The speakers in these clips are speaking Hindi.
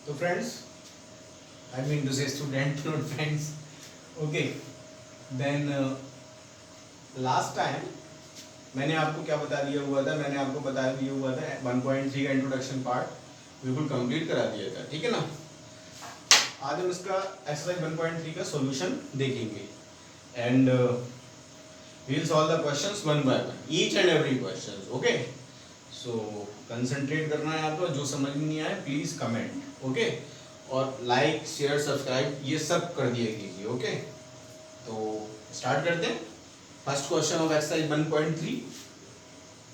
So friends, I mean to say student, not friends. Okay, then last time मैंने आपको क्या बता दिया हुआ था, मैंने आपको बता दिया हुआ था 1.3 का इंट्रोडक्शन पार्ट बिल्कुल कंप्लीट करा दिया था, ठीक है ना। आज हम इसका एक्सरसाइज 1.3 का सॉल्यूशन देखेंगे and we will solve the questions one by one, each and every questions. Okay, so concentrate करना है आपको, जो समझ में नहीं आए प्लीज कमेंट, ओके, और लाइक शेयर सब्सक्राइब ये सब कर दिया कीजिए। ओके, तो स्टार्ट करते हैं। First question of exercise 1.3।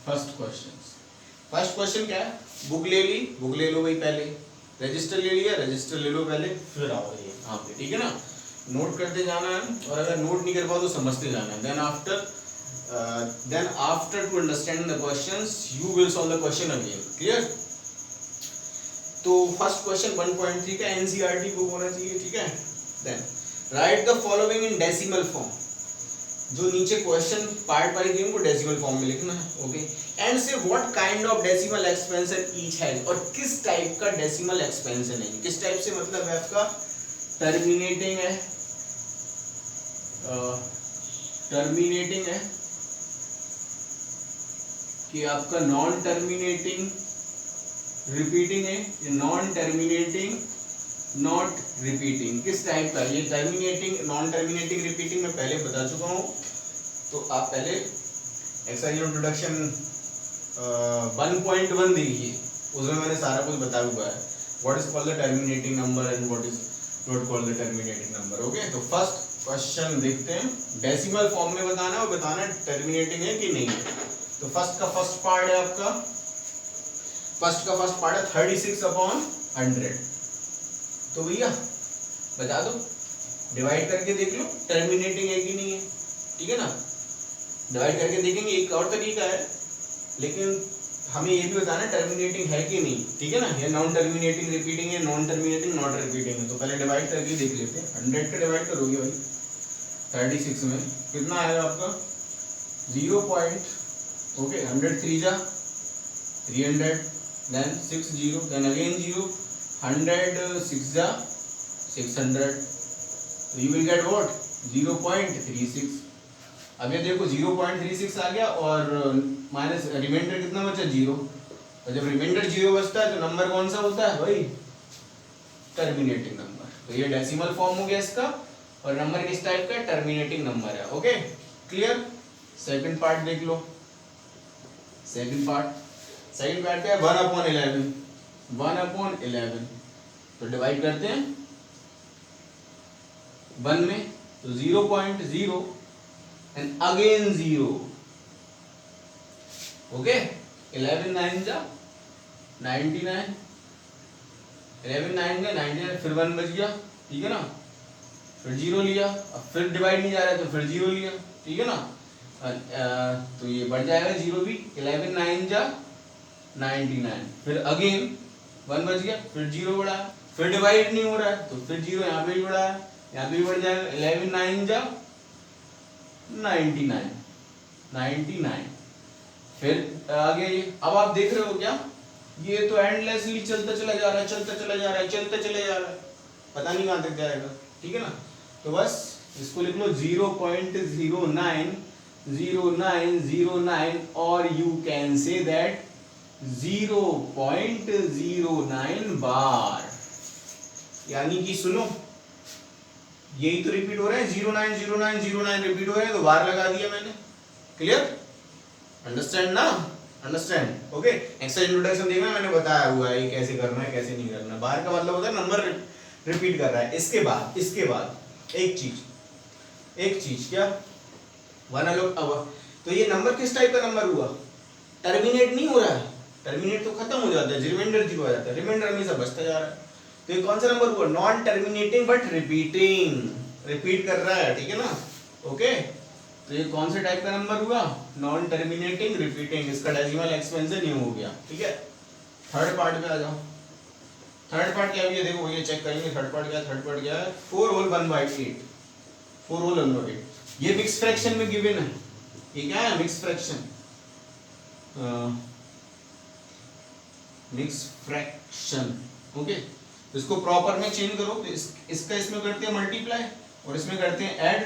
First question क्या है, बुक ले ली, बुक ले लो भाई पहले, रजिस्टर ले लिया, रजिस्टर ले लो पहले, फिर आओ ये यहाँ पे, ठीक है ना। नोट करते जाना है, और अगर नोट नहीं कर पाओ तो समझते जाना है। Then after to understand the questions you will solve the question again. Clear? तो फर्स्ट क्वेश्चन 1.3 का एनसीईआरटी बुक होना चाहिए, ठीक है। Then write the following in decimal form. जो नीचे क्वेश्चन पार्ट वाइज उनको डेसिमल फॉर्म में लिखना है। Okay, and say what kind of decimal expansion each has, और किस टाइप का डेसिमल एक्सपेंशन है। किस टाइप से मतलब है आपका टर्मिनेटिंग है, टर्मिनेटिंग है कि आपका नॉन टर्मिनेटिंग रिपीटिंग है, नॉन टर्मिनेटिंग नॉट रिपीटिंग। किस टाइप का ये टर्मिनेटिंग नॉन टर्मिनेटिंग रिपीटिंग मैं पहले बता चुका हूँ, तो आप पहले एक्सरसाइज इंट्रोडक्शन 1.1 देखिए, उसमें मैंने सारा कुछ बताया हुआ है। What is called the terminating number and what is not called the terminating number. Okay, तो फर्स्ट क्वेश्चन देखते हैं, डेसिमल फॉर्म में बताना है और बताना है टर्मिनेटिंग है कि नहीं। तो फर्स्ट का फर्स्ट पार्ट है आपका, फर्स्ट का फर्स्ट पार्ट है 36/100। तो भैया बता दो, डिवाइड करके देख लो टर्मिनेटिंग है कि नहीं है, ठीक है ना। डिवाइड करके देखेंगे, एक और तरीका है, लेकिन हमें ये भी बताना है टर्मिनेटिंग है कि नहीं, ठीक है ना। ये नॉन टर्मिनेटिंग रिपीटिंग है, नॉन टर्मिनेटिंग नॉट रिपीटिंग है। तो पहले डिवाइड करके देख लेते हैं। 100 का डिवाइड करोगे भाई 36 में, कितना आएगा आपका 0 पॉइंट। ओके, 100 3 जा 300, देन 6 0, देन अगेन 0, 100 6 जा 600, तो यू विल गेट व्हाट 0.36। अब ये देखो 0.36 आ गया और माइनस रिमाइंडर कितना बचा 0। और जब रिमाइंडर 0 बचता है तो नंबर कौन सा होता है भाई, टर्मिनेटिंग नंबर। तो ये डेसिमल फॉर्म हो गया इसका, और नंबर किस टाइप का, टर्मिनेटिंग नंबर है। Okay, clear. सेकंड पार्ट देख लो, सेकंड पार्ट क्या है 1/11, 1/11। तो डिवाइड करते हैं 1 में, तो 0.0 and again 0। ओके, 11 9 जा 99, 11 9 जा 99, फिर 1 बच गया, ठीक है ना। फिर 0 लिया, अब फिर डिवाइड नहीं जा रहा है तो फिर 0 लिया, ठीक है ना। तो ये बढ़ जाएगा 0 भी, 11 9 जा 99, फिर अगेन 1 बच गया, फिर 0 बढ़ा, फिर डिवाइड नहीं हो रहा है तो फिर 0 यहाँ पे भी बढ़ा है, यहाँ पे भी बढ़ जाएगा। 11 9 जा 99, फिर आगे ये, अब आप देख रहे हो क्या, ये तो एंडलेसली चलता चला जा रहा है, चलता चला जा रहा है, चलता चला जा रहा है, पता नहीं कहाँ तक जाएगा, ठीक है ना। तो बस इसको लिख लो 0.090909, और यू कैन से दैट 0.09 बार। यानी कि सुनो, यही तो रिपीट हो रहा है, 090909 रिपीट हो रहे हैं, तो बार लगा दिया मैंने। क्लियर? अंडरस्टैंड ना? अंडरस्टैंड। ओके, एक्सरसाइज इंट्रोडक्शन देखना, मैंने बताया हुआ है कैसे करना है कैसे नहीं करना। बार का मतलब होता है नंबर रिपीट कर रहा है। इसके बाद एक चीज क्या, वन अलग। अब तो ये नंबर किस टाइप का नंबर हुआ, टर्मिनेट नहीं हो रहा है, टर्मिनेट तो खत्म हो जाता है, रिमाइंडर 0 आ जाता है, रिमाइंडर हमेशा बचता जा रहा है। तो ये कौन सा नंबर हुआ, non terminating but repeating, repeat कर रहा है, ठीक है ना। ओके, तो ये कौन से टाइप का नंबर हुआ, नॉन टर्मिनेटिंग रिपीटिंग। इसका डेसिमल एक्सपेंशन ये हो गया, ठीक है। थर्ड पार्ट पे आ जाओ। थर्ड पार्ट क्या है, देखो ये चेक करेंगे। थर्ड पार्ट क्या है, 4 होल 1/8, 4 होल 1/8। ये मिक्स फ्रैक्शन में गिवन है। ये क्या है, mix fraction, mix fraction. Okay, इसको प्रॉपर में चेंज करो तो इसका इसमें करते हैं मल्टीप्लाई और इसमें करते हैं ऐड।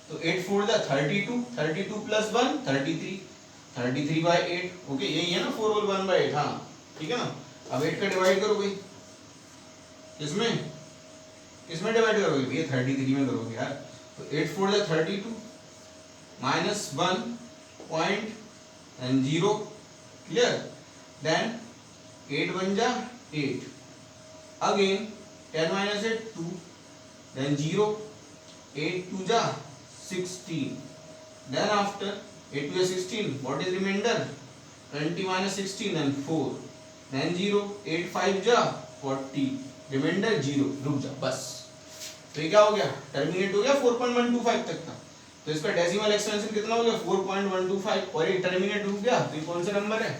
तो 8 4 जा 32, 32 प्लस 1 33, 33/8। ओके, यही है ना 4 होल 1/8। हाँ ठीक है ना। अब 8 का डिवाइड करो भाई, किसमें किसमें डिवाइड करोगे भैया 33 में करोगे यार। तो 8 4 जा 32 माइनस 1.0 क्लियर। देन 8 1 जा 8 अगेन 10 minus 8 2 then 0 8 2 जा 16 then after 8 2 is 16 what is remainder 20 minus 16 then 4 then 0 8 5 जा 40 remainder 0। रुक जा बस। तो ये क्या हो गया टर्मिनेट हो गया 4.125 तक का। तो इसका डेसिमल एक्सपेंशन कितना हो गया 4.125 और ये टर्मिनेट रुक गया। तो ये कौन सा नंबर है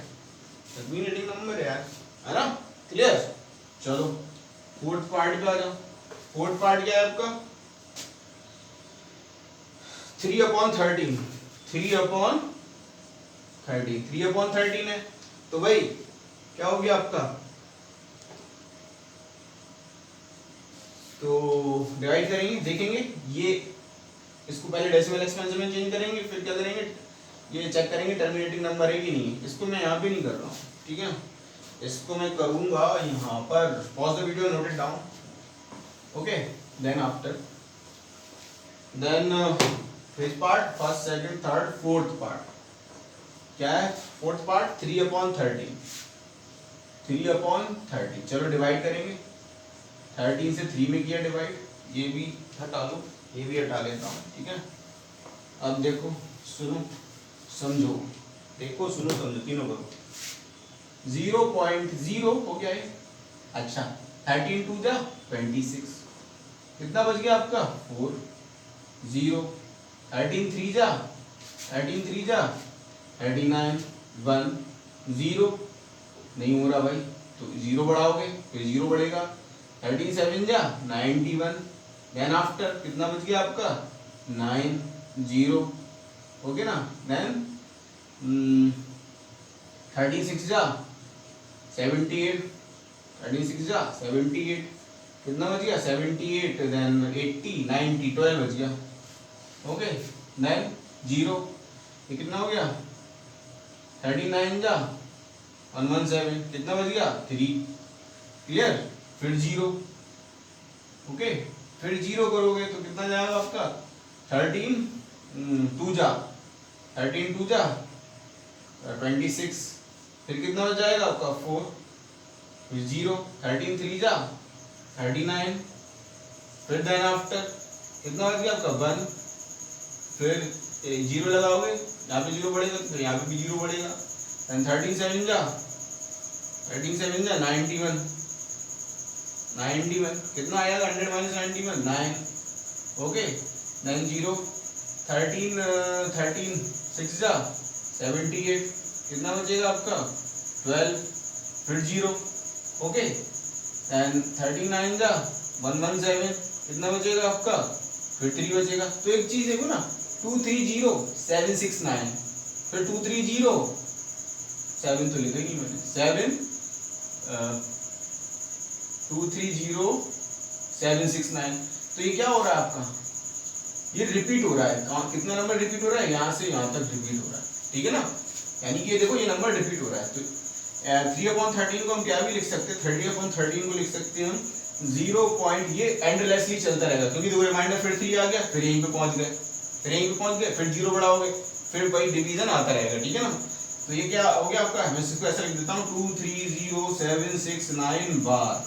टर्मिनेटिंग नंबर है यार, है ना। क्लियर। चलो फोर्थ पार्ट पे आ जाओ। फोर्थ पार्ट क्या है आपका 3/13 3/13 है। तो भाई क्या हो गया आपका, तो डिवाइड करेंगे देखेंगे ये इसको पहले डेसिमल एक्सपेंशन में चेंज करेंगे फिर क्या करेंगे ये चेक करेंगे टर्मिनेटिंग नंबर है कि नहीं। इसको मैं यहाँ पे नहीं कर रहा हूँ ठीक है, इसको मैं करूंगा यहाँ पर। Pause the video note it down okay. Then after then fifth part first second third fourth part क्या है फोर्थ पार्ट 3/13 3/13। चलो डिवाइड करेंगे 13 से 3 में किया डिवाइड, ये भी हटा लो ये भी हटा लेता हूँ ठीक है। अब देखो सुनो समझो, देखो सुनो समझो तीनों करो। 0.0 हो गया है। अच्छा 13 2 जा 26 कितना बच गया आपका 4 0 13 3 जा 39 1 0 नहीं हो रहा भाई तो 0 बढ़ाओगे फिर 0 बढ़ेगा 13 7 जा 91 देन आफ्टर कितना बच गया आपका 9 0 ओके ना। देन 36 जा 78 36 जा 78 कितना बच गया 78 देन 80 90 12 बच गया ओके। देन 0 ये कितना हो गया 39 जा 117 कितना बच गया 3 क्लियर। फिर 0 ओके फिर 0 करोगे तो कितना जाएगा आपका 13 2 जा 26 फिर कितना हो जाएगा आपका 4 फिर 0 13 3 जा 39 फिर देन आफ्टर कितना हो गया आपका 1 फिर 0 लगाओगे यहाँ पे 0 बढ़ेगा तो यहाँ पे भी 0 बढ़ेगा। देन 13 7 जा 91 कितना आएगा 100 minus 91 9 ओके। देन 0 13 6 जा 78 कितना बचेगा आपका 12 फिर 0 ओके। देन 39 जा 117 कितना बचेगा आपका फिर 3 बचेगा। तो एक चीज देखो ना 230 769 फिर 230 7 तो लिखा ही मैंने 230 769। तो ये क्या हो रहा है आपका ये रिपीट हो रहा है। कितना नंबर रिपीट हो रहा है यहाँ से यहाँ तक रिपीट हो रहा है ठीक है ना। यानी कि ये देखो ये नंबर रिपीट हो रहा है। तो 3/13 को हम क्या भी लिख सकते हैं 30/13 को लिख सकते हैं हम 0 पॉइंट ये एंडलेसली चलता रहेगा क्योंकि देखो रिमाइंडर फिर 3 आ गया फिर यहीं पे पहुंच गए फिर 0 बढ़ाओगे फिर वही डिवीजन आता रहेगा ठीक है ना। तो ये क्या हो गया आपका मैं इसको ऐसा लिख देता हूँ 230 769 बार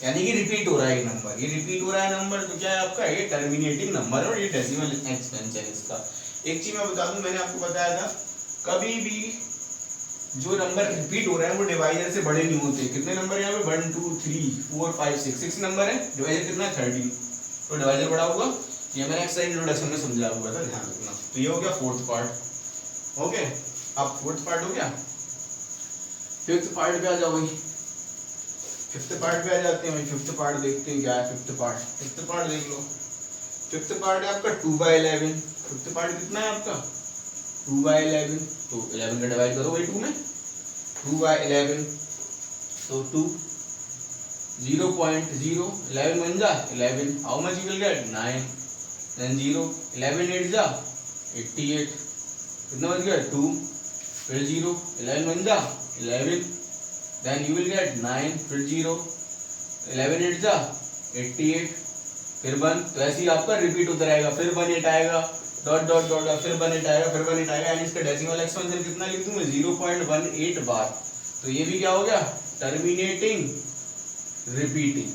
यानी कि रिपीट हो रहा है ये नंबर। ये रिपीट हो रहा है नंबर तो क्या है आपका ये टर्मिनेटिंग नंबर और ये डेसिमल एक्सपेंशन इसका। एक चीज मैं बता दूं मैंने आपको बताया था कभी भी जो नंबर रिपीट हो रहे हैं वो डिवाइजर से बड़े नहीं होते। कितने नंबर यहाँ पे 1 2 3 4 5 6 नंबर है डिवाइजर कितना है 13 तो डिवाइजर बड़ा होगा। ये मैंने एक्स्ट्रा इंट्रोडक्शन में समझाया हुआ था ध्यान रखना। तो ये हो गया फोर्थ पार्ट ओके। अब फोर्थ पार्ट हो गया। फिफ्थ पार्ट पे आ जाओ भाई। फिफ्थ पार्ट पे आ जाते हैं भाई। फिफ्थ पार्ट देखते हैं क्या है फिफ्थ पार्ट देख लो। फिफ्थ पार्ट है आपका 2/11। फिफ्थ पार्ट कितना है आपका 2/11 तो 11 का डिवाइड करो भाई 2 में 2/11 तो 2 0.0 11 1 जा 11, how much you will get 9, then 0 11 8 जा 88, कितना बच गया 2, फिर 0 11 1 जा 11, then you will get 9, फिर 0 11 8 जा 88, फिर 1, तो ऐसे ही आपका रिपीट होता रहेगा, फिर 1 8 आएगा, डॉट डॉट डॉट, फिर 1 8 आएगा, फिर 1 8 आएगा, एंड इसका डेसिमल एक्सपेंशन कितना लिख दूं मैं 0.18 बार, तो ये भी क्या हो गया टर्मिनेटिंग रिपीटिंग,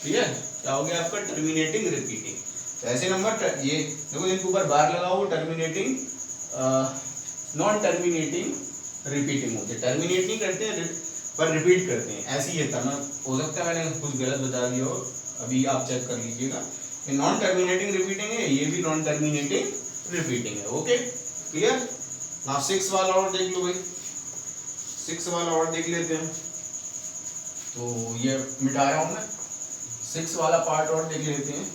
ठीक है, क्या हो गया आपका टर्मिनेटिंग रिपीटिंग। तो ऐसे नंबर ये देखो इनके ऊपर बार लगाओ, टर्मिनेटिंग नॉन टर्मिनेटिंग रिपीटिंग होते हैं, टर्मिनेट नहीं करते हैं पर रिपीट करते हैं, ऐसे ही था ना, हो सकता है मैंने कुछ गलत बता दिया हो, अभी आप चेक कर लीजिएगा, ये नॉन टर्मिनेटिंग रिपीटिंग है, ये भी नॉन टर्मिनेटिंग रिपीटिंग है, ओके क्लियर। नाउ 6 वाला और देख लो भाई, 6 वाला और देख लेते हैं, तो ये मिटा रहा हूं मैं, 6 वाला पार्ट और देख लेते हैं,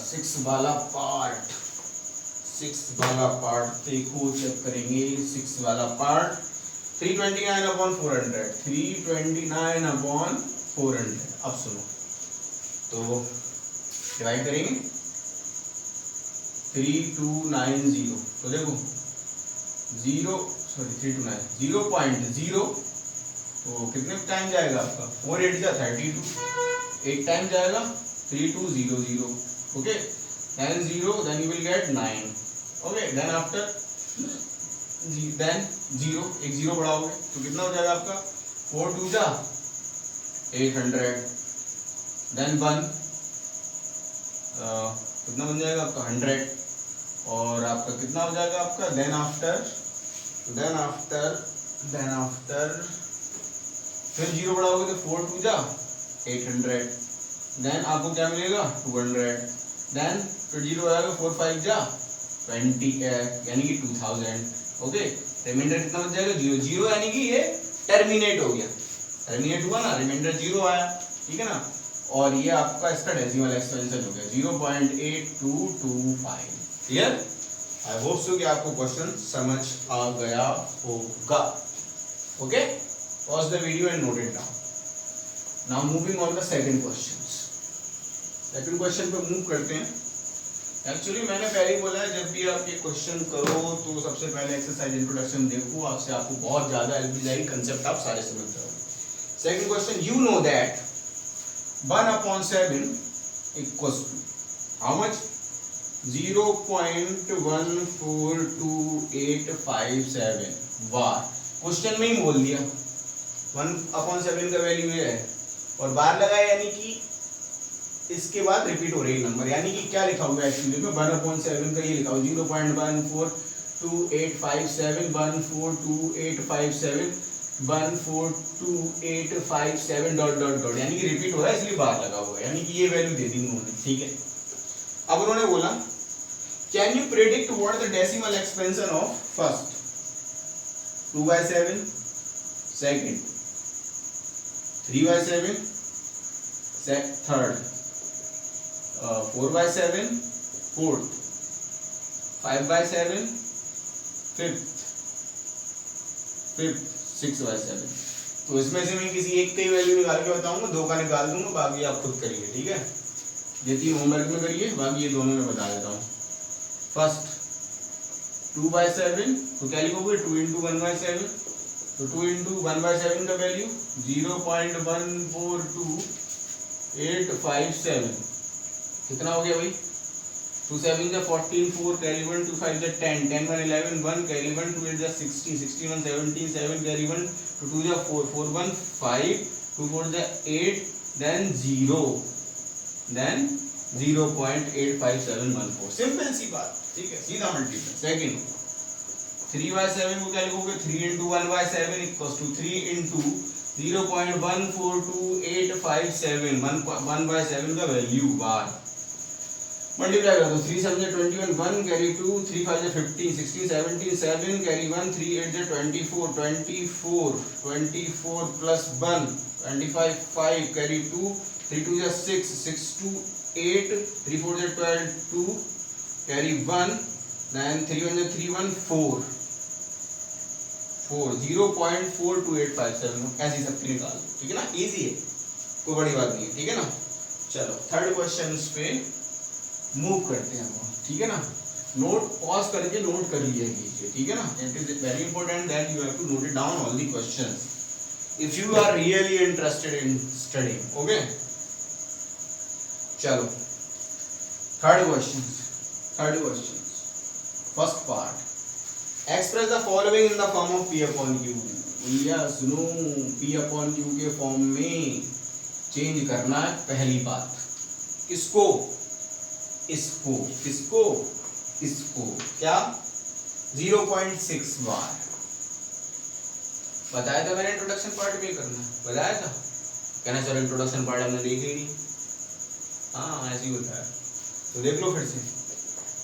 6 वाला पार्ट, 6 वाला पार्ट देखो चेक करेंगे, 6 वाला पार्ट 329/400, 329/400, अब सुनो, तो डिवाइड करेंगे 3290, तो देखो 0.0, तो कितने टाइम जाएगा आपका 4 8 जा 32, 8 टाइम जाएगा 3200, okay, then 0, then you will get 9, okay, then after then 0, एक 0 बढ़ाओगे तो कितना हो जाएगा आपका 4 2 जा 800, then 1 कितना बन जाएगा आपका 100, और आपका कितना हो जाएगा आपका then after फिर 0 बढ़ाओगे तो 4 2 जा 800, then आपको क्या मिलेगा 200, then फिर 0 आएगा 4 5 जा 20, यानी कि 2000, ओके, रिमाइंडर कितना बच जाएगा 0 0, यानी कि ये टर्मिनेट हो गया, टर्मिनेट हुआ ना, रिमाइंडर 0 आया, ठीक है ना, और ये आपका इसका डेसिमल एक्सपेंशन हो गया 0.8225, क्लियर। आई होप सो कि आपको क्वेश्चन समझ आ गया होगा, okay, pause the video and note it down. Now moving on the second question, second question पे मूव करते हैं। एक्चुअली मैंने पहले ही बोला है जब भी आप ये क्वेश्चन करो तो सबसे पहले एक्सरसाइज इंट्रोडक्शन देखो, आपसे आपको बहुत ज्यादा हेल्प मिल जाएगी, कंसेप्ट आप सारे समझ जाओगे। Second question, you know that 1/7 equals to how much 0.142857 bar, question में ही बोल दिया 1/7 का वैल्यू ये है, और बार लगाया यानी कि इसके बाद रिपीट हो रही नंबर, यानी कि क्या लिखा हुआ है एक्चुअली में 1/7 का ये लिखा हुआ 0.142857, 1428571428557 डॉट डॉट डॉट, यानी कि रिपीट हो रहा है इसलिए बार लगा हुआ है, यानी कि ये वैल्यू दे दी उन्होंने, ठीक है। अब उन्होंने बोला can you predict what the decimal expansion of first 2/7, second 3/7, third 4/7, fourth 5/7, fifth 6/7। तो इसमें से मैं किसी एक की वैल्यू निकाल के बताऊंगा, 2 का निकाल दूंगा, बाकी आप खुद करिए, ठीक है, ये 3 होमवर्क में करिए, बाकी ये दोनों में बता देता हूँ। फर्स्ट 2/7, तो क्या लिखोगे 2 × 1/7, तो 2 × 1/7 का वैल्यू 0.142857, कितना हो गया भाई 2 7 जा 14, 4 कैरी 1, 2 5 जा 10, 10 1 11, 1 कैरी 1, 2 8 जा 16, 16 1 17, 7 कैरी 1, 2 जा 4, 4 1 5, 2 4 जा 8, then 0, then 0.85714, सिंपल सी बात, ठीक है, सीधा मल्टीप्लाई। सेकंड 3/7 को क्या लिखोगे 3 × 1/7 इक्वल्स टू 3 × 0.142857, 1/7 का वैल्यू बार मल्टीप्लाई कर दो, 3 7 21, 1 carry 2, 3 5 15, 16 17, 7 carry 1, 3 8 24, 24 plus 1 25, 5 carry 2, 3 2 6, 6 2 8, 3 4 12, 2 carry 1, then 3 1 3 1 4 0.42857, ऐसी सबकी निकाल, ठीक है ना, इजी है। कोई बड़ी बात नहीं है, ठीक है ना। चलो थर्ड क्वेश्चन पे मूव करते हैं हम, ठीक है ना। नोट पॉज करके नोट कर लिया कीजिए, ठीक है ना। It is very important that you have to note it down all the questions if you are really interested in studying, okay. चलो third question first part, express the following in the form of P upon Q। भैया सुनो, P अपॉन Q के फॉर्म में चेंज करना है पहली बात। किसको? इसको क्या? 0.6 बार बताया था मैंने, इंट्रोडक्शन पार्ट में करना है, बताया था। कहना सर इंट्रोडक्शन पार्ट हमने देख ही नहीं। हाँ ऐसे ही होता है, तो देख लो फिर से।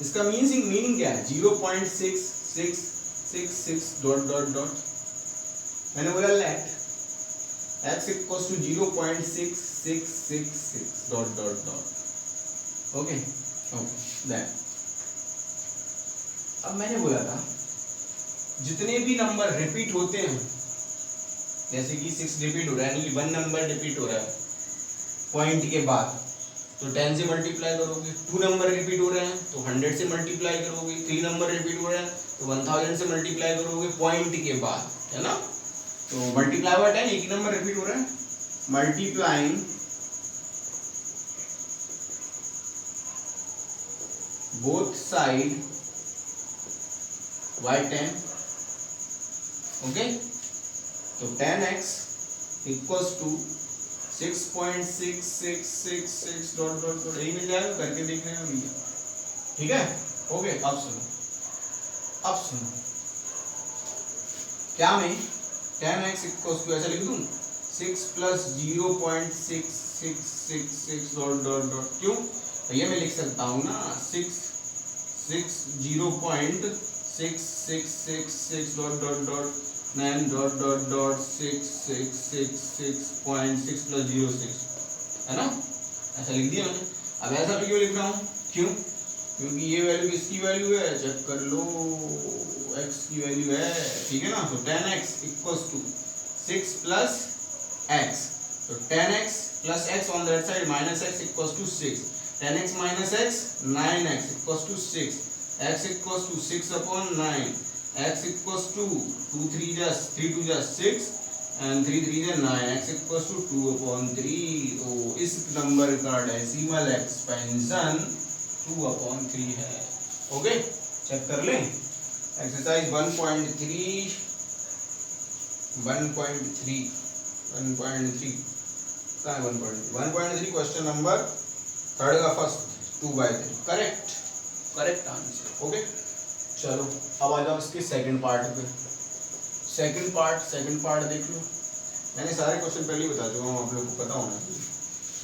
इसका मीनिंग क्या है? 0.6666 डॉट डॉट डॉट, मैंने बोला let x equals to 0.6666 dot dot dot, okay then अब मैंने बोला था जितने भी नंबर रिपीट होते हैं, जैसे कि 6 रिपीट हो रहा है, यानी 1 नंबर रिपीट हो रहा है पॉइंट के बाद, तो 10 से मल्टीप्लाई करोगे। 2 नंबर रिपीट हो रहे हैं तो 100 से मल्टीप्लाई करोगे। 3 नंबर रिपीट हो रहे हैं तो 1000 से मल्टीप्लाई करोगे पॉइंट के बाद, है ना। तो मल्टीप्लाई बाय 10, एक ही नंबर रिपीट हो रहा है, multiplying both side by 10, okay. तो 10x equals to 6.6666 dot dot dot, यही मिल जाएगा, करके देखने में भैया, ठीक है। ओके अब सुनो क्या मैं 10x इक्वल्स टू ऐसा लिख दूं 6 प्लस 0.6666 डॉट डॉट डॉट, क्यों भैया मैं लिख सकता हूँ ना 0.6666 dot dot dot 9 dot dot dot 6666.6 plus 06, है ना, ऐसा लिख दिया मैंने। अब ऐसा भी क्यों लिख रहा हूँ? क्योंकि ये वैल्यू किसकी वैल्यू है, चेक कर लो, x की वैल्यू है, ठीक है ना। तो 10x equals to 6 plus x, तो 10x plus x on that side minus x equals to 6, 10x minus x 9x equals to 6, x equals to 6 upon 9, x equals to 2 3 just 3 2 just 6 and 3 3 then 9, x equals to 2 upon 3। तो इस नंबर का डेसिमल एक्सपेंशन 2 अपॉन 3 है, ओके। चेक कर लें एक्सरसाइज 1.3 क्वेश्चन नंबर थर्ड का फर्स्ट 2/3 करेक्ट आंसर, ओके। चलो अब आ जाओ इसके सेकंड पार्ट पे। सेकंड पार्ट देख लो, मैंने सारे क्वेश्चन पहले ही बता चुका हूँ, आप लोग को पता होना चाहिए।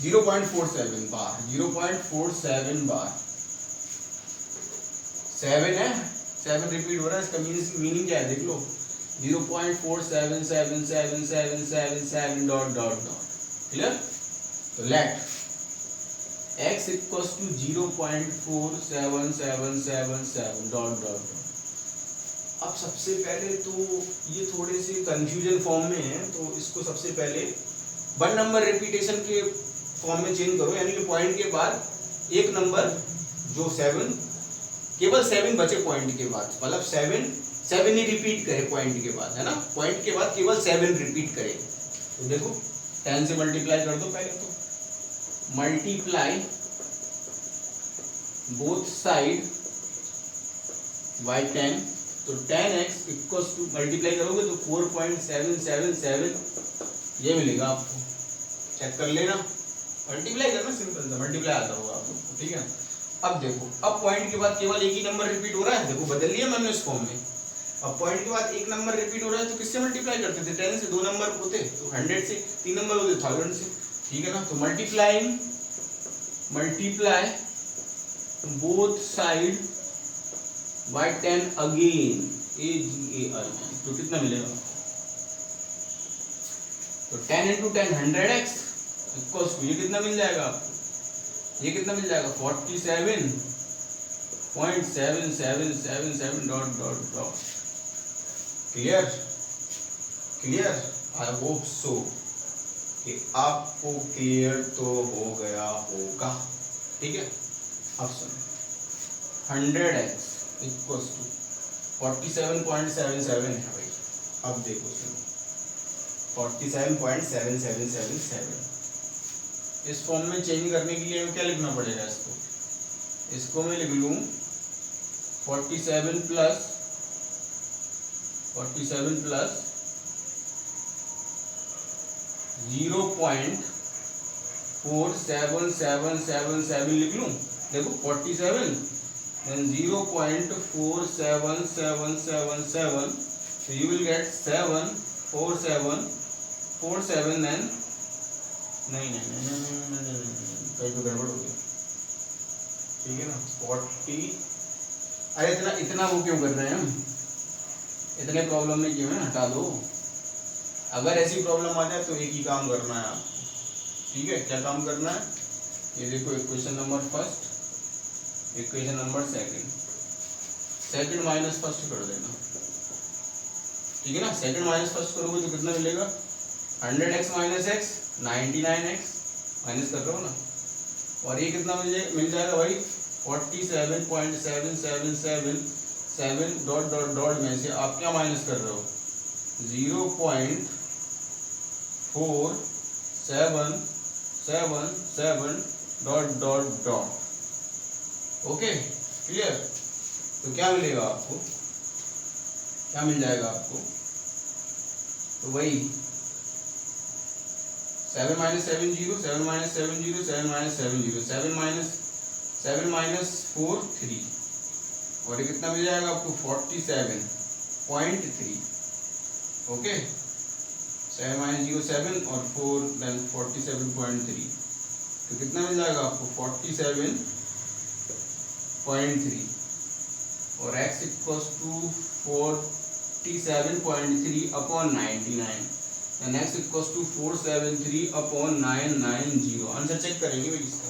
0.47 बार 7 है, 7 रिपीट हो रहा है, इसका मीनिंग क्या है देख लो, 0.477777 डॉट डॉट डॉट, क्लियर। तो let x equals to 0.47777 dot dot dot. अब सबसे पहले तो ये थोड़े से कंफ्यूजन फॉर्म में है, तो इसको सबसे पहले 1 नंबर रिपीटेशन के फॉर्म में चेंज करो, यानी कि पॉइंट के बाद एक नंबर जो 7, केवल 7 बचे पॉइंट के बाद, मतलब 7 ही रिपीट करे पॉइंट के बाद, है ना। पॉइंट के बाद केवल 7 रिपीट करे। तो देखो 10 से मल्टीप्लाई कर दो पहले, तो मल्टीप्लाई बोथ साइड बाय 10, तो 10x इक्वल्स टू मल्टीप्लाई करोगे तो 4.777 ये मिलेगा आपको, चेक कर लेना, मल्टीप्लाई करना सिंपल था, मल्टीप्लाई आता होगा आप लोग को, ठीक है। अब देखो, अब पॉइंट के बाद केवल एक ही नंबर रिपीट हो रहा है, देखो बदल लिया मैंने इस फॉर्म में। अब पॉइंट के बाद एक नंबर रिपीट हो रहा है तो किससे मल्टीप्लाई करते थे? 10 से। 2 नंबर होते तो 100 से, 3 नंबर होते 1000 से, ठीक है ना। तो multiply both side by 10 again, AGAI, तो कितना मिलेगा? तो 10 into 10 100x इक्वल्स टू, ये कितना मिल जाएगा आपको? ये कितना मिल जाएगा? 47.7777 डॉट डॉट डॉट, क्लियर? आई होप सो कि आपको क्लियर तो हो गया होगा, ठीक है। अब सुनो 100x इक्वल्स टू 47.777 है भाई। अब देखो सुनो 47.7777 इस फॉर्म में चेंज करने के लिए हमें क्या लिखना पड़ेगा, इसको मैं लिख लूँ 47 प्लस 0.4777 लिख लूँ। देखो 47 then 0.47777, so you will get 74747 then नहीं कहीं तो गड़बड़ हो गया, ठीक है ना 40। अरे इतना वो क्यों कर रहे हैं हम, इतने प्रॉब्लम में क्यों है, हटा दो। अगर ऐसी प्रॉब्लम आ जाए तो एक ही काम करना है आपको, ठीक है। क्या काम करना है, ये देखो equation number first, equation number second minus first कर देना, ठीक है ना। सेकंड माइनस फर्स्ट करोगे तो कितना मिलेगा, 100x minus x 99x minus कर रहे हो ना, और ये कितना मिल जाएगा भाई 47.7777 डॉट डॉट डॉट में से आप क्या माइनस कर रहे हो 0.477 dot dot dot. Okay clear. तो क्या मिलेगा आपको, क्या मिल जाएगा आपको, तो वही 7 माइनस 7 0 7 माइनस 7 0 7 माइनस 7 0 7 माइनस 4 3 और ये कितना मिल जाएगा आपको 47.3। ओके 7 माइनस 0 7 और 4 देन 47.3, तो कितना मिल जाएगा आपको 47.3 और x equals to 47.3 upon 99 and x equals to 473 upon 990। Answer check करेंगे भाई इसका।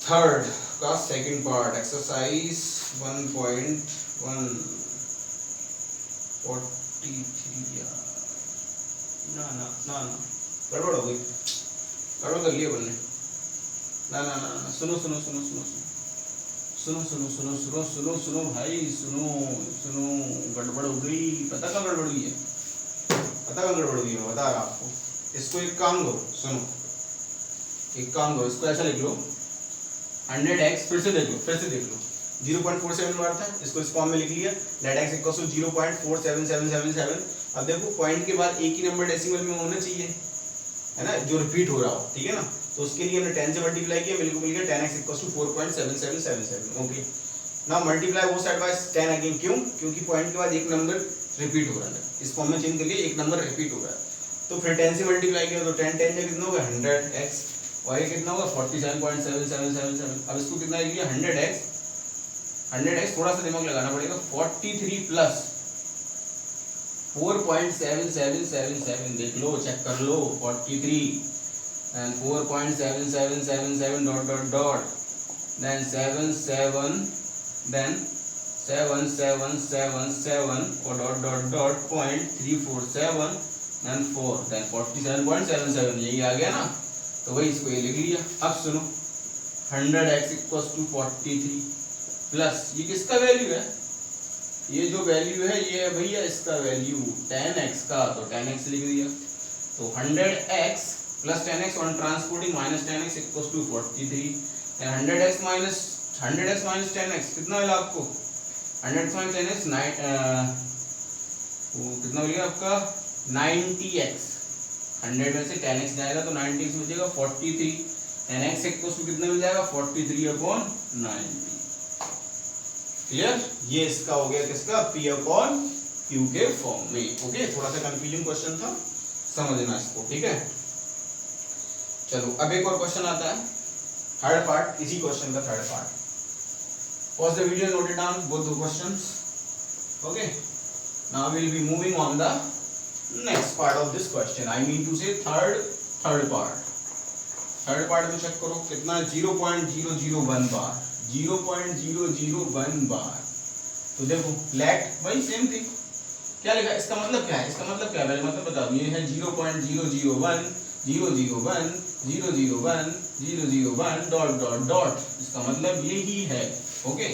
थर्ड का सेकंड पार्ट एक्सरसाइज 1.143 यार ना गड़बड़ हो गई, गड़बड़ कर लिया बनने। ना सुनो भाई सुनो गड़बड़ हो गई। पता कहाँ गड़बड़ हुई है, मैं बता रहा आपको। इसको एक काम करो, सुनो एक काम करो, इसको ऐसा लिख लो 100x, फिर से देख लो 0.47 बार था, इसको इस फॉर्म में लिख लिया, लेट x इक्वल्स टू 0.47777। अब देखो पॉइंट के बाद एक ही नंबर डेसिमल में होना चाहिए, है ना, जो रिपीट हो रहा हो, ठीक है ना। तो उसके लिए हमने 10 से मल्टीप्लाई किया, मिल गया 10x equals to 4.7777। Okay now multiply both side by 10 again, क्यों, क्योंकि पॉइंट के बाद एक नंबर रिपीट हो रहा है, इस फॉर्म में चेंज करके एक नंबर रिपीट हो रहा है। तो फिर 10 से मल्टीप्लाई किया तो 10 10 कितना होगा 100x और ये कितना होगा 47.7777। अब इसको कितना लिख लिया 100x थोड़ा सा दिमाग लगाना पड़ेगा, 43 प्लस 4.7777 देख लो, चेक कर लो, 43 and 4.7777 dot dot dot then 7777 or dot dot dot 0.347 and 4 then 47.77, यही आ गया ना। तो वही इसको ये लिख लिया। अब सुनो 100x इक्वल्स टू 43 प्लस ये किसका वैल्यू है, ये जो वैल्यू है ये है भैया इसका वैल्यू 10x का, तो 10x लिख दिया। तो 100x plus 10x on transporting minus 10x equals to 43 and 100x minus 10x कितना मिला आपको 100x माइनस 10x कितना मिलेगा आपका 90x। 100 में से 10x जाएगा तो 90x बचेगा 43 एंड x इक्वल्स टू कितना मिल जाएगा 43 अपॉन 90। क्लियर, ये इसका हो गया किसका P अपॉन Q के फॉर्म में। ओके थोड़ा सा कंफ्यूजिंग क्वेश्चन था, समझना इसको, ठीक है। चलो अब एक और क्वेश्चन आता है, थर्ड पार्ट, इसी क्वेश्चन का third part. Pause the video, note it down both the questions. Okay now we will be moving on the next part of this question, I mean to say third part. Third part में चेक करो कितना 0.001 बार 0.001 बार। तो देखो लेट वही सेम थिंग क्या लिखा है, इसका मतलब क्या है, इसका मतलब क्या है, पहले मतलब बता दूं, ये है 0.001 001 001 001 डॉट डॉट डॉट, इसका मतलब ये ही है। Okay,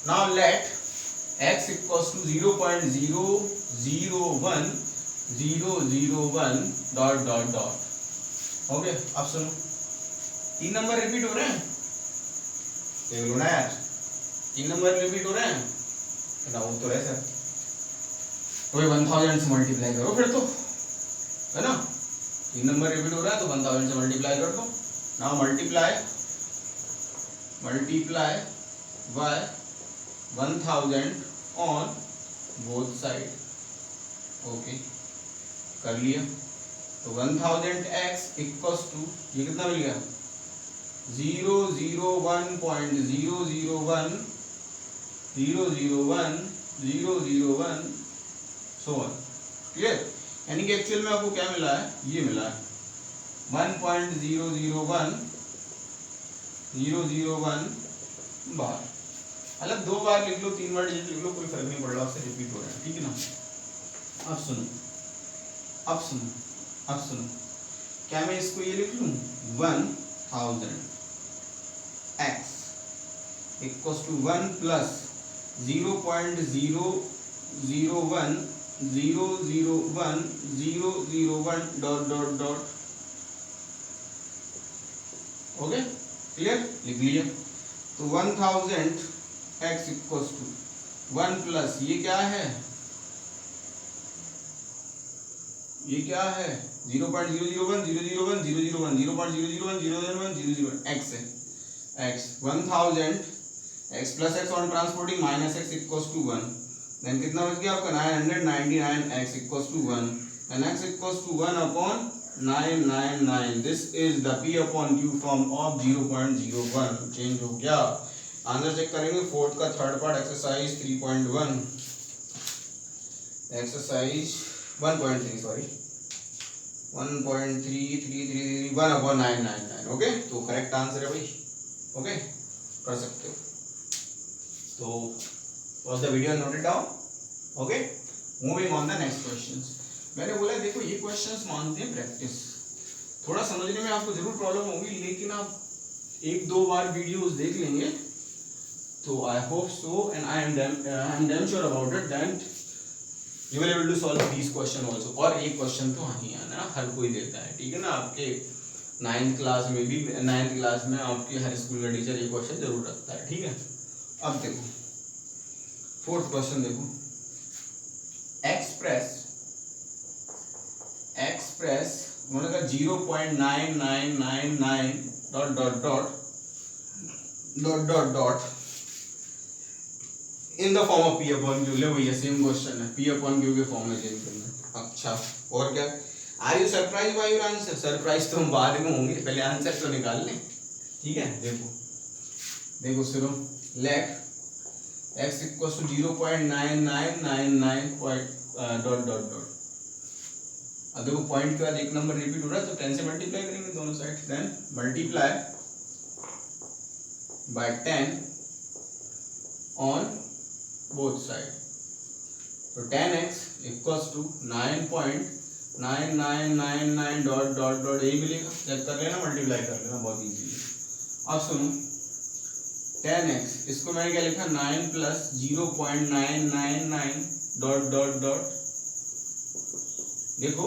now let x equals to 0.001 001 dot dot dot. Okay, अब सुनो, 3 नंबर रिपीट हो रहे हैं, देख लो ना यार, 3 नंबर रिपीट हो रहे हैं ना, वो तो है सर, तो 1000 से मल्टीप्लाई करो फिर तो, है ना, 3 नंबर रिपीट हो रहा है तो 1000 से मल्टीप्लाई कर दो। Now multiply by 1000 on both side. Okay, कर लिया, तो 1000x इक्वल्स टू, ये कितना मिल गया, 001.001 001 001 सो ऑन। क्लियर, यानी कि एक्चुअल में आपको क्या मिला है, ये मिला है 1.001 001 बार। मतलब 2 बार लिख लो, 3 बार लिख लो, कोई फर्क नहीं पड़ रहा, उससे रिपीट हो रहा है, ठीक है ना। अब सुनो, अब सुनो, अब सुनो, क्या मैं इसको ये लिख लूं, 1000x equals to 1 plus 0.001 001 001 dot dot dot. Okay, clear, लिख लिया। तो 1000x इक्वल्स टू 1 प्लस, ये क्या है, ये क्या है, 0.001 001 001 0.001 001 001 x है, x 1000 x plus x on transporting minus x equals to 1, then कितना बच गया आपका 999 x equals to 1, and x equals to 1 upon 999, this is the p upon q form of 0.01। Change हो गया, आंसर चेक करेंगे, फोर्थ का third part exercise 3.1, exercise 1.3 sorry 1.3333 1 upon 999। Okay, तो करेक्ट आंसर है भाई। ओके, कर सकते हो, तो was the video noted down? Okay, moving on the next questions। मैंने बोला देखो ये क्वेश्चंस मांगते हैं प्रैक्टिस, थोड़ा समझने में आपको जरूर प्रॉब्लम होगी, लेकिन आप 1-2 बार वीडियोस देख लेंगे तो I hope so and I am damn sure about it that you will able to solve these question also. और एक क्वेश्चन तो ही आना, हर कोई देता है, ठीक है ना, आपके 9th क्लास में भी, 9th क्लास में आपके हर स्कूल का टीचर ये क्वेश्चन जरूर रखता है, ठीक है। अब देखो फोर्थ क्वेश्चन, देखो एक्सप्रेस उन्होंने कहा 0.9999 dot dot dot dot dot dot in the form of p upon q. ले भैया सेम क्वेश्चन है, पी अपॉन क्यू के फॉर्म में चेंज करना। अच्छा, और क्या, are you surprise by your answer? Surprise तो हम बाद में होंगे, पहले आंसर तो निकाल लें, ठीक है। देखो देखो सुनो, let x equals to 0.9999 dot dot dot. अब देखो पॉइंट के बाद एक नंबर रिपीट हो रहा है, तो 10 से मल्टीप्लाई करेंगे दोनों side, then multiply by 10 on both side, तो 10x equals to 9.9999 dot dot dot, यही मिलेगा, चेक कर लेना, मल्टीप्लाई कर लेना, बहुत इजी है। अब सुनो 10x, इसको मैंने क्या लिखा, 9 प्लस 0.999 डॉट डॉट डॉट, देखो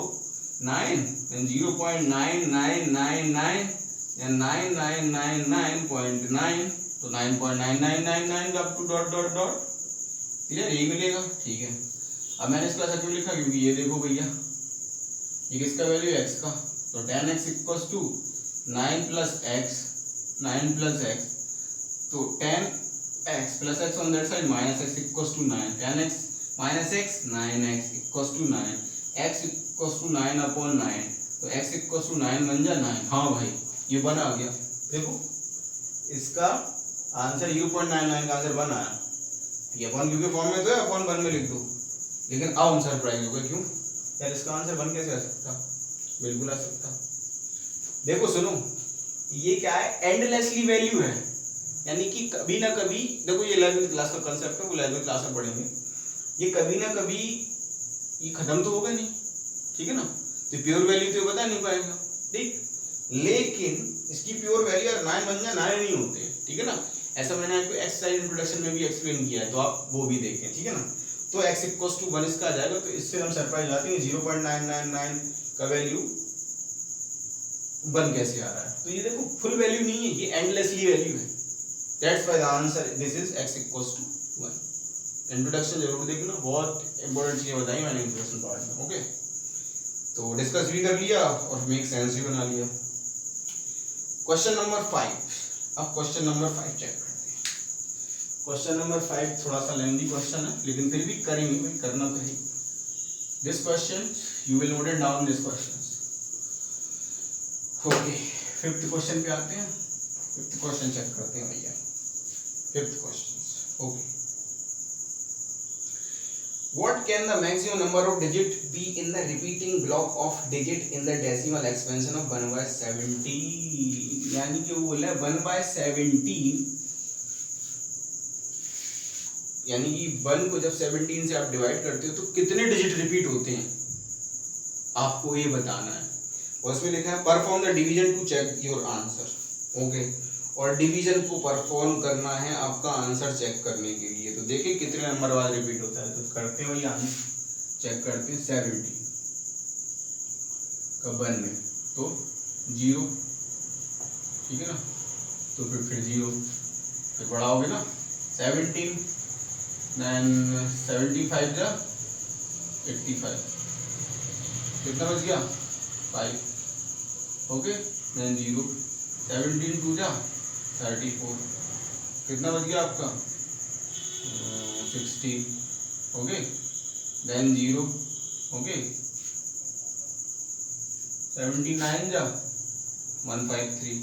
9 एंड 0.9999 एंड 9999.9, तो 9.9999 up to dot dot dot, clear, यही मिलेगा, ठीक है। अब मैंने इसका ऐसा क्यों लिखा, क्योंकि ये देखो भैया, ये किसका वैल्यू है, x का, तो 10x equals to 9 plus x, 9 plus x, तो 10x plus x on that side minus x equals to 9, 10x minus x 9x equals to 9, x equals to 9 upon 9, तो x इक्वल्स टू 9 बन जा 9। हाँ भाई, ये बन आ गया, देखो इसका आंसर 0.99 का आंसर बन आया, ये अपॉन क्यू के फॉर्म में तो है, अपॉन 1 में लिख दो, लेकिन अब हम सरप्राइज हो गए, क्यों यार, इसका आंसर बन कैसे आ सकता, बिल्कुल आ सकता। देखो सुनो, ये क्या है, एंडलेसली वैल्यू है, यानी कि कभी ना कभी, देखो ये 11वीं क्लास का कांसेप्ट है, वो 11वीं क्लास में पढ़ेंगे, ये कभी ना कभी ये खत्म तो होगा नहीं, ठीक है ना, तो प्योर वैल्यू तो बता नहीं पाएगा, ठीक। लेकिन इसकी प्योर वैल्यू यार 9 बन जाए 9 नहीं होते, ठीक है ना, ऐसा मैंने आपको एक्सरसाइज इंट्रोडक्शन में भी एक्सप्लेन किया है, तो आप वो भी देखें, ठीक है ना। तो x इक्वल्स टू 1 इसका आ जाएगा, तो इससे हम सरप्राइज आते हैं 0.999 का वैल्यू 1 कैसे आ रहा है। तो ये देखो फुल वैल्यू नहीं है, ये एंडलेसली वैल्यू है, that's why the answer this is x equals to 1। Introduction जरूर देखना, बहुत इंपॉर्टेंट चीजें बताई मैंने इंट्रोडक्शन पार्ट में, ओके। तो डिस्कस भी कर लिया और मेक सेंस भी बना लिया। क्वेश्चन नंबर 5, अब क्वेश्चन नंबर 5 चेक करते हैं। क्वेश्चन नंबर 5 थोड़ा सा लेंथी क्वेश्चन है, लेकिन फिर भी करेंगे भाई, करना तो है। This question you will note it down this question, okay. 5th question पे आते हैं, 5th क्वेश्चन चेक करते हैं भैया। 5th question, okay. What can the maximum number of digit be in the repeating block of digit in the decimal expansion of 1/17? यानी कि वो बोला है 1/17, यानी कि 1 को जब 17 से आप डिवाइड करते हो तो कितने डिजिट रिपीट होते हैं, आपको ये बताना है। और उसमें लिखा है perform the division to check your answer, okay. और डिवीजन को परफॉर्म करना है आपका आंसर चेक करने के लिए। तो देखिए कितने नंबर बाद रिपीट होता है, तो करते हैं वही आंसर चेक करते हैं। 70 का 1 में तो 0, ठीक है ना, तो फिर 0, फिर बढ़ाओगे ना 17, देन 75 जा 85, कितना बच गया 5, ओके, देन 0, 17 2 जा 34, कितना बच गया आपका 16, ओके, देन 0, ओके, 79 जा 153,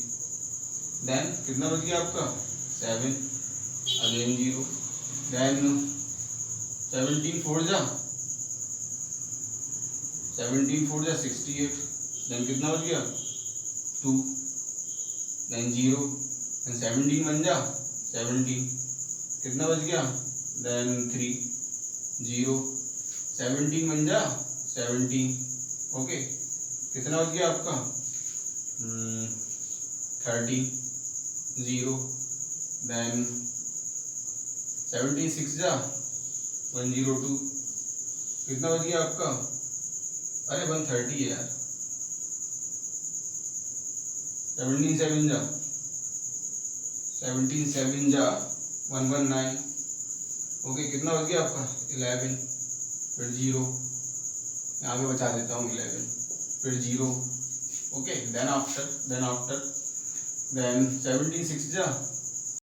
देन कितना बच गया आपका 7, अगेन 0, देन 17 4 जा 68, देन कितना बच गया 2, देन 0, देन 17 बन जा 17, कितना बच गया, देन 3, 0, 17 बन जा 17, ओके, कितना बच गया आपका 30, 0, देन 17 6 जा 102, कितना बच गया आपका, अरे 130 है यार, 17 7 जा 119, ओके, कितना बच गया आपका 11, फिर 0, यहाँ पे बचा देता हूँ 11, फिर 0, ओके, देन आफ्टर 17 6 जा